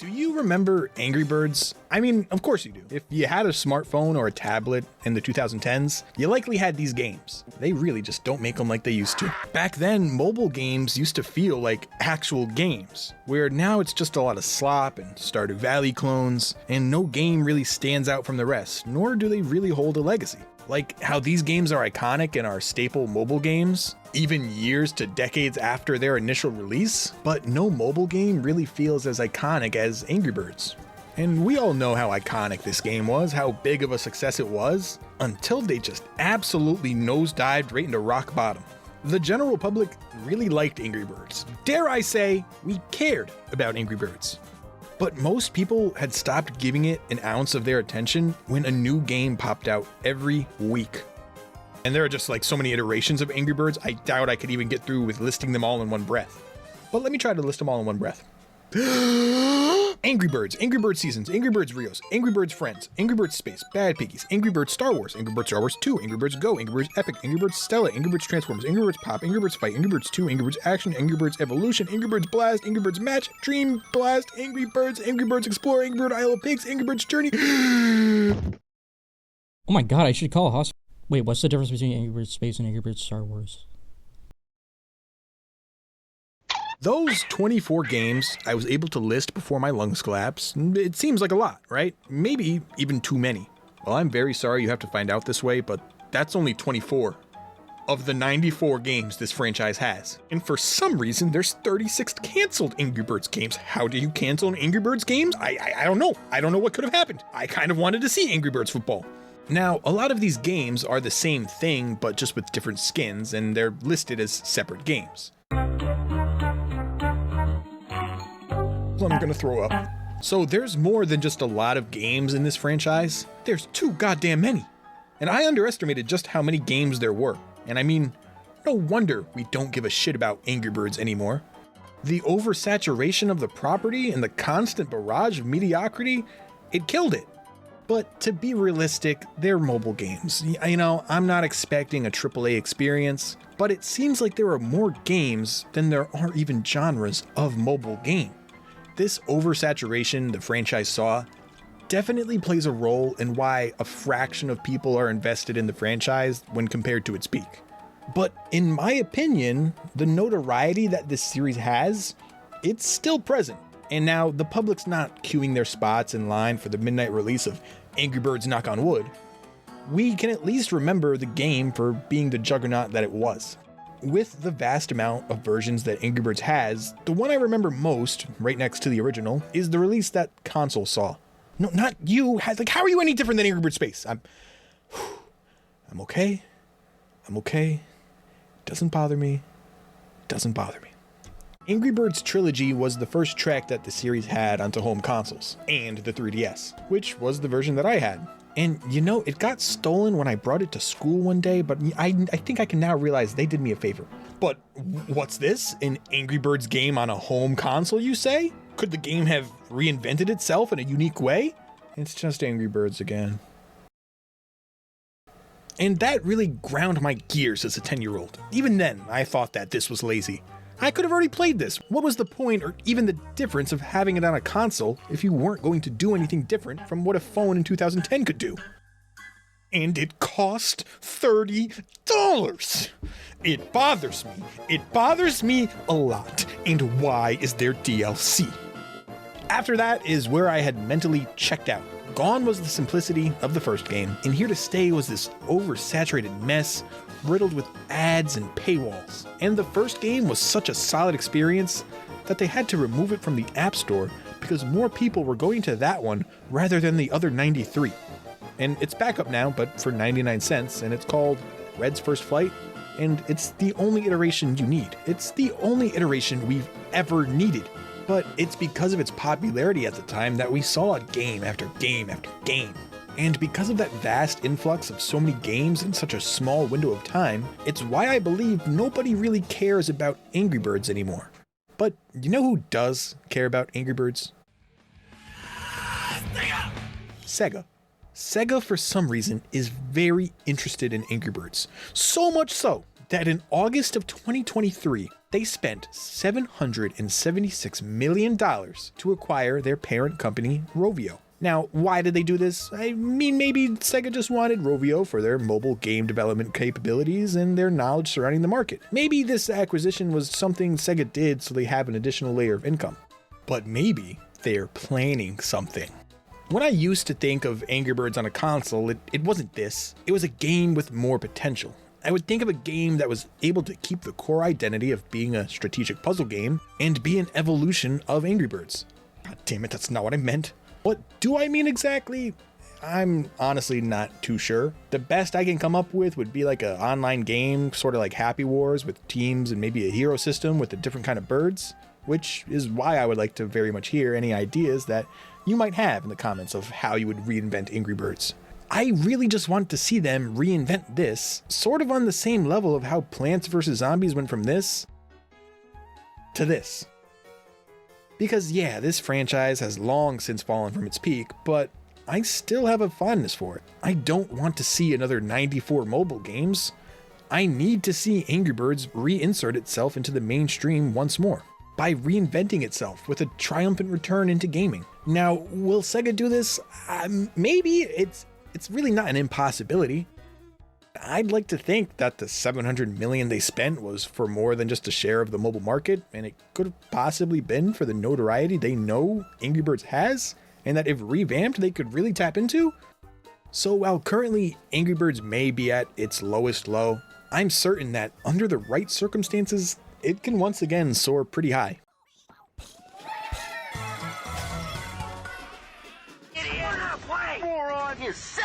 Do you remember AngryBirds? I mean, of course you do. If you had a smartphone or a tablet in the 2010s, you likely had these games. They really just don't make them like they used to. Back then, mobile games used to feel like actual games, where now it's just a lot of slop and Stardew Valley clones, and no game really stands out from the rest, nor do they really hold a legacy. Like how these games are iconic and are staple mobile games, even years to decades after their initial release, but no mobile game really feels as iconic as AngryBirds. And we all know how iconic this game was, how big of a success it was, until they just absolutely nosedived right into rock bottom. The general public really liked AngryBirds. Dare I say, we cared about AngryBirds. But most people had stopped giving it an ounce of their attention when a new game popped out every week. And there are just like so many iterations of AngryBirds, I doubt I could even get through with listing them all in one breath. But let me try to list them all in one breath. AngryBirds, AngryBirds Seasons, AngryBirds Rios, AngryBirds Friends, AngryBirds Space, Bad Piggies, AngryBirds Star Wars, AngryBirds Star Wars 2, AngryBirds Go, AngryBirds Epic, AngryBirds Stella, AngryBirds Transformers, AngryBirds Pop, AngryBirds Fight, AngryBirds 2, AngryBirds Action, AngryBirds Evolution, AngryBirds Blast, AngryBirds Match, Dream Blast, AngryBirds, AngryBirds Explore, Angrybird Isle of Pigs, AngryBirds Journey. Oh my god, I should call a hospital. Wait, what's the difference between AngryBirds Space and AngryBirds Star Wars? Those 24 games I was able to list before my lungs collapsed. It seems like a lot, right? Maybe even too many. Well, I'm very sorry you have to find out this way, but that's only 24 of the 94 games this franchise has. And for some reason, there's 36 canceled Angry Birds games. How do you cancel an Angry Birds games? I don't know. I don't know what could have happened. I kind of wanted to see Angry Birds football. Now, a lot of these games are the same thing, but just with different skins, and they're listed as separate games. I'm gonna throw up. So there's more than just a lot of games in this franchise. There's too goddamn many. And I underestimated just how many games there were. And I mean, no wonder we don't give a shit about Angry Birds anymore. The oversaturation of the property and the constant barrage of mediocrity, it killed it. But to be realistic, they're mobile games. You know, I'm not expecting a AAA experience, but it seems like there are more games than there are even genres of mobile game. This oversaturation the franchise saw definitely plays a role in why a fraction of people are invested in the franchise when compared to its peak. But in my opinion, the notoriety that this series has, it's still present. And now the public's not queuing their spots in line for the midnight release of Angry Birds Knock on Wood. We can at least remember the game for being the juggernaut that it was. With the vast amount of versions that Angry Birds has, the one I remember most, right next to the original, is the release that console saw. No, not you. Like, how are you any different than Angry Birds Space? I'm okay. I'm okay. Doesn't bother me. Doesn't bother me. Angry Birds Trilogy was the first trek that the series had onto home consoles, and the 3DS, which was the version that I had. And you know, it got stolen when I brought it to school one day, but I think I can now realize they did me a favor. But what's this? An Angry Birds game on a home console, you say? Could the game have reinvented itself in a unique way? It's just Angry Birds again. And that really ground my gears as a 10-year-old. Even then, I thought that this was lazy. I could have already played this. What was the point or even the difference of having it on a console if you weren't going to do anything different from what a phone in 2010 could do? And it cost $30. It bothers me. It bothers me a lot. And why is there DLC? After that is where I had mentally checked out. Gone was the simplicity of the first game, and here to stay was this oversaturated mess, riddled with ads and paywalls. And the first game was such a solid experience that they had to remove it from the App Store because more people were going to that one rather than the other 93. And it's back up now, but for 99 cents, and it's called Red's First Flight, and it's the only iteration you need. It's the only iteration we've ever needed. But it's because of its popularity at the time that we saw game after game after game. And because of that vast influx of so many games in such a small window of time, it's why I believe nobody really cares about Angry Birds anymore. But you know who does care about Angry Birds? Sega. Sega, for some reason, is very interested in Angry Birds. So much so that in August of 2023, They spent $776 million to acquire their parent company, Rovio. Now, why did they do this? I mean, maybe Sega just wanted Rovio for their mobile game development capabilities and their knowledge surrounding the market. Maybe this acquisition was something Sega did so they have an additional layer of income. But maybe they're planning something. When I used to think of Angry Birds on a console, it wasn't this. It was a game with more potential. I would think of a game that was able to keep the core identity of being a strategic puzzle game and be an evolution of Angry Birds. God damn it, that's not what I meant. What do I mean exactly? I'm honestly not too sure. The best I can come up with would be like an online game, sort of like Happy Wars with teams and maybe a hero system with a different kind of birds, which is why I would like to very much hear any ideas that you might have in the comments of how you would reinvent Angry Birds. I really just want to see them reinvent this, sort of on the same level of how Plants vs. Zombies went from this to this. Because yeah, this franchise has long since fallen from its peak, but I still have a fondness for it. I don't want to see another 94 mobile games. I need to see Angry Birds reinsert itself into the mainstream once more, by reinventing itself with a triumphant return into gaming. Now, will Sega do this? Maybe. It's really not an impossibility. I'd like to think that the $700 million they spent was for more than just a share of the mobile market, and it could have possibly been for the notoriety they know Angry Birds has, and that if revamped, they could really tap into. So while currently Angry Birds may be at its lowest low, I'm certain that under the right circumstances, it can once again soar pretty high. Idiot! Moron, you sick!